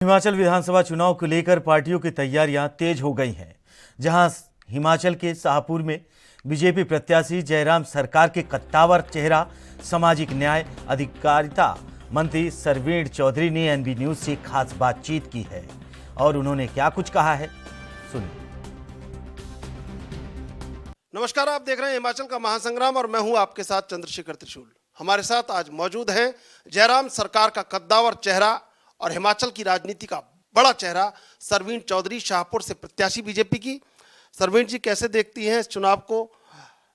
हिमाचल विधानसभा चुनाव को लेकर पार्टियों की तैयारियां तेज हो गई हैं। जहां हिमाचल के शाहपुर में बीजेपी प्रत्याशी जयराम सरकार के कद्दावर चेहरा सामाजिक न्याय अधिकारिता मंत्री सरवीण चौधरी ने एनबी न्यूज से खास बातचीत की है और उन्होंने क्या कुछ कहा है, सुनिए। नमस्कार, आप देख रहे हैं हिमाचल का महासंग्राम और मैं हूं आपके साथ चंद्रशेखर त्रिशूल। हमारे साथ आज मौजूद हैं जयराम सरकार का कद्दावर चेहरा और हिमाचल की राजनीति का बड़ा चेहरा सरवीण चौधरी, शाहपुर से प्रत्याशी बीजेपी की। सरवीण जी, कैसे देखती हैं इस चुनाव को?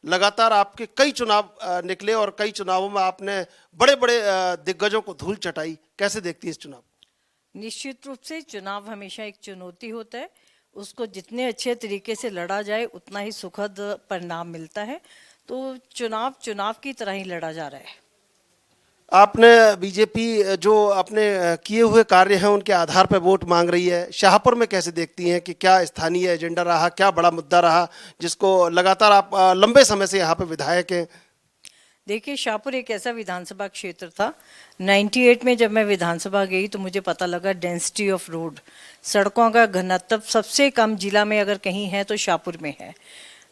लगातार आपके कई चुनाव निकले और कई चुनावों में आपने बड़े बड़े दिग्गजों को धूल चटाई। कैसे देखती हैं इस चुनाव? निश्चित रूप से चुनाव हमेशा एक चुनौती होता है। उसको जितने अच्छे तरीके से लड़ा जाए उतना ही सुखद परिणाम मिलता है। तो चुनाव की तरह ही लड़ा जा रहा है। आपने बीजेपी जो अपने किए हुए कार्य हैं उनके आधार पर वोट मांग रही है। शाहपुर में कैसे देखती हैं कि क्या स्थानीय एजेंडा रहा, क्या बड़ा मुद्दा रहा जिसको लगातार आप लंबे समय से यहाँ पे विधायक हैं? देखिए, शाहपुर एक ऐसा विधानसभा क्षेत्र था। 98 में जब मैं विधानसभा गई तो मुझे पता लगा डेंसिटी ऑफ रोड, सड़कों का घनत्व सबसे कम जिला में अगर कहीं है तो शाहपुर में है।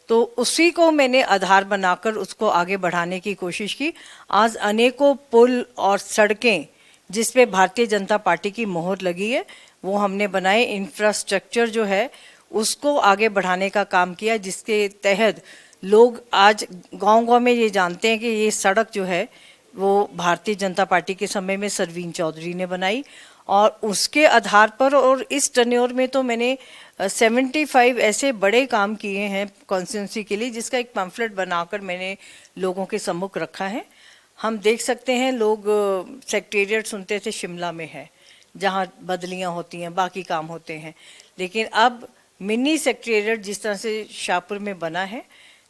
तो उसी को मैंने आधार बनाकर उसको आगे बढ़ाने की कोशिश की। आज अनेकों पुल और सड़कें जिस पे भारतीय जनता पार्टी की मोहर लगी है वो हमने बनाए। इंफ्रास्ट्रक्चर जो है उसको आगे बढ़ाने का काम किया, जिसके तहत लोग आज गांव-गांव में ये जानते हैं कि ये सड़क जो है वो भारतीय जनता पार्टी के समय में सरवीण चौधरी ने बनाई। और उसके आधार पर और इस टर्न्योर में तो मैंने 75 ऐसे बड़े काम किए हैं कॉन्स्टिट्यूंसी के लिए, जिसका एक पैम्फलेट बनाकर मैंने लोगों के सम्मुख रखा है। हम देख सकते हैं, लोग सेक्रेटेरिएट सुनते थे शिमला में है जहां बदलियां होती हैं, बाकी काम होते हैं, लेकिन अब मिनी सेक्रेटेरिएट जिस तरह से शाहपुर में बना है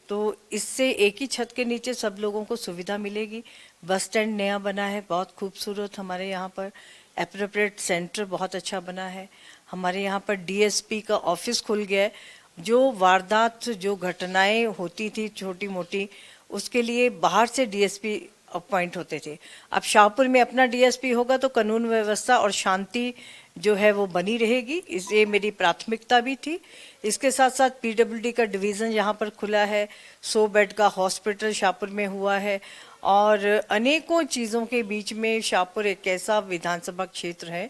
तो इससे एक ही छत के नीचे सब लोगों को सुविधा मिलेगी। बस स्टैंड नया बना है, बहुत खूबसूरत। हमारे यहाँ पर एप्रोप्रिएट सेंटर बहुत अच्छा बना है। हमारे यहाँ पर डीएसपी का ऑफिस खुल गया है। जो वारदात, जो घटनाएं होती थी छोटी मोटी, उसके लिए बाहर से डीएसपी अपॉइंट होते थे। अब शाहपुर में अपना डीएसपी होगा तो कानून व्यवस्था और शांति जो है वो बनी रहेगी। इसलिए मेरी प्राथमिकता भी थी। इसके साथ साथ पीडब्ल्यूडी का डिवीज़न यहाँ पर खुला है, 100 बेड का हॉस्पिटल शाहपुर में हुआ है और अनेकों चीज़ों के बीच में शाहपुर एक ऐसा विधानसभा क्षेत्र है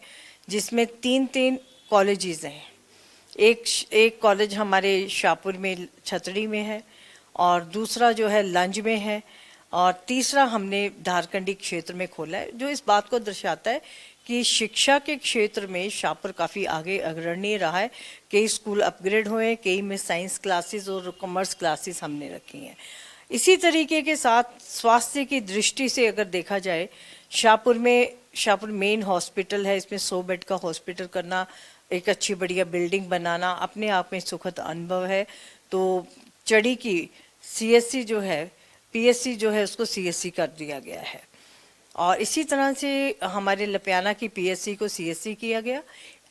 जिसमें तीन कॉलेजेस हैं। एक कॉलेज हमारे शाहपुर में छतड़ी में है और दूसरा जो है लंज में है और तीसरा हमने धारकंडी क्षेत्र में खोला है, जो इस बात को दर्शाता है कि शिक्षा के क्षेत्र में शाहपुर काफ़ी आगे अग्रणी रहा है। कई स्कूल अपग्रेड हुए हैं, कई में साइंस क्लासेस और कॉमर्स क्लासेस हमने रखी हैं। इसी तरीके के साथ स्वास्थ्य की दृष्टि से अगर देखा जाए, शाहपुर मेन हॉस्पिटल है, इसमें 100 बेड का हॉस्पिटल करना, एक अच्छी बढ़िया बिल्डिंग बनाना अपने आप में सुखद अनुभव है। तो चड़ी की सीएससी जो है, पीएससी जो है उसको सीएससी कर दिया गया है और इसी तरह से हमारे लपियाना की पीएससी को सीएससी किया गया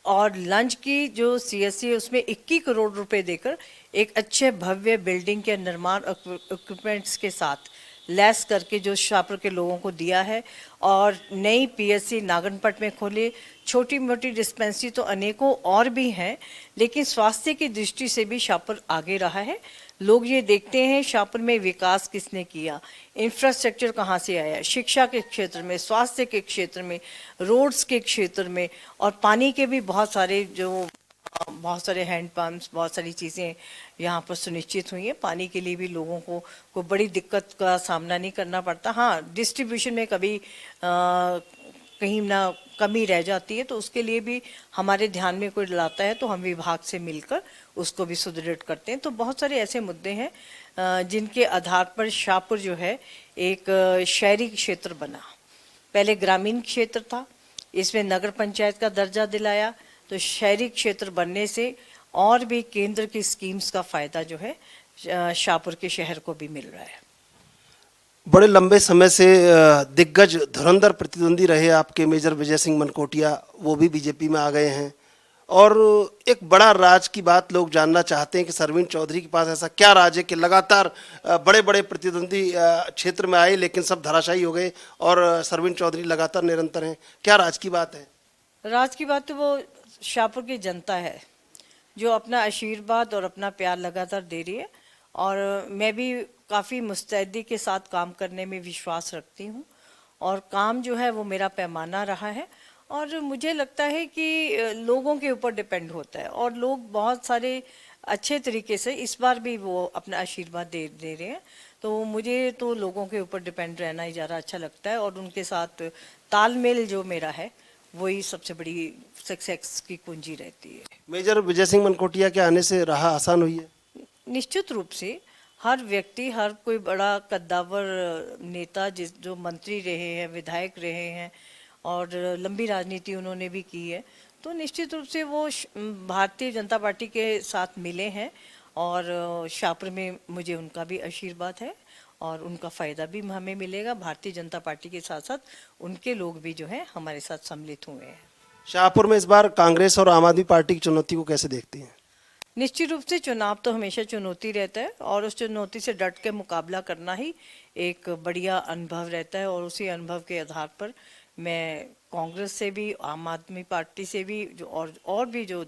और लंच की जो सीएससी है उसमें 21 करोड़ रुपए देकर एक अच्छे भव्य बिल्डिंग के निर्माण इक्विपमेंट्स के साथ लैस करके जो शाहपुर के लोगों को दिया है। और नई पीएससी नागनपट में खोले। छोटी मोटी डिस्पेंसरी तो अनेकों और भी हैं, लेकिन स्वास्थ्य की दृष्टि से भी शाहपुर आगे रहा है। लोग ये देखते हैं शाहपुर में विकास किसने किया, इंफ्रास्ट्रक्चर कहाँ से आया, शिक्षा के क्षेत्र में, स्वास्थ्य के क्षेत्र में, रोड्स के क्षेत्र में और पानी के भी बहुत सारे हैंड पंप्स, बहुत सारी चीज़ें यहाँ पर सुनिश्चित हुई हैं। पानी के लिए भी लोगों को बड़ी दिक्कत का सामना नहीं करना पड़ता। हाँ, डिस्ट्रीब्यूशन में कभी कहीं ना कमी रह जाती है तो उसके लिए भी हमारे ध्यान में कोई लाता है तो हम विभाग से मिलकर उसको भी सुदृढ़ करते हैं। तो बहुत सारे ऐसे मुद्दे हैं जिनके आधार पर शाहपुर जो है एक शहरी क्षेत्र बना। पहले ग्रामीण क्षेत्र था, इसमें नगर पंचायत का दर्जा दिलाया तो शहरी क्षेत्र बनने से और भी केंद्र की स्कीम्स का फ़ायदा जो है शाहपुर के शहर को भी मिल रहा है। बड़े लंबे समय से दिग्गज धुरंधर प्रतिद्वंदी रहे आपके मेजर विजय सिंह मनकोटिया, वो भी बीजेपी में आ गए हैं और एक बड़ा राज की बात लोग जानना चाहते हैं कि सरवीण चौधरी के पास ऐसा क्या राज है कि लगातार बड़े बड़े प्रतिद्वंदी क्षेत्र में आए लेकिन सब धराशायी हो गए और सरवीण चौधरी लगातार निरंतर हैं। क्या राज की बात है? राज की बात तो वो शाहपुर की जनता है जो अपना आशीर्वाद और अपना प्यार लगातार दे रही है, और मैं भी काफ़ी मुस्तैदी के साथ काम करने में विश्वास रखती हूँ, और काम जो है वो मेरा पैमाना रहा है, और मुझे लगता है कि लोगों के ऊपर डिपेंड होता है, और लोग बहुत सारे अच्छे तरीके से इस बार भी वो अपना आशीर्वाद दे रहे हैं। तो मुझे तो लोगों के ऊपर डिपेंड रहना ही ज़्यादा अच्छा लगता है, और उनके साथ तालमेल जो मेरा है वही सबसे बड़ी सक्सेस की कुंजी रहती है। मेजर विजय सिंह मनकोटिया के आने से राह आसान हुई है? निश्चित रूप से हर व्यक्ति, हर कोई बड़ा कद्दावर नेता जो मंत्री रहे हैं, विधायक रहे हैं, और लंबी राजनीति उन्होंने भी की है, तो निश्चित रूप से वो भारतीय जनता पार्टी के साथ मिले हैं, और शाहपुर में मुझे उनका भी आशीर्वाद है, और उनका फ़ायदा भी हमें मिलेगा। भारतीय जनता पार्टी के साथ साथ उनके लोग भी जो हैं हमारे साथ सम्मिलित हुए हैं। शाहपुर में इस बार कांग्रेस और आम आदमी पार्टी की चुनौती को कैसे देखती हैं? निश्चित रूप से चुनाव तो हमेशा चुनौती रहता है, और उस चुनौती से डट के मुकाबला करना ही एक बढ़िया अनुभव रहता है, और उसी अनुभव के आधार पर मैं कांग्रेस से भी, आम आदमी पार्टी से भी, जो और भी जो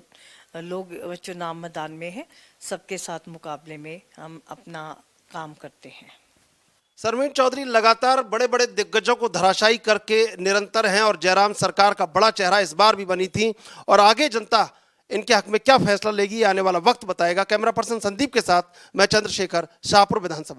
लोग चुनाव मैदान में हैं, सबके साथ मुकाबले में हम अपना काम करते हैं। सरवीण चौधरी लगातार बड़े बड़े दिग्गजों को धराशायी करके निरंतर हैं, और जयराम सरकार का बड़ा चेहरा इस बार भी बनी थी, और आगे जनता इनके हक में क्या फैसला लेगी आने वाला वक्त बताएगा। कैमरा पर्सन संदीप के साथ मैं चंद्रशेखर, शाहपुर विधानसभा।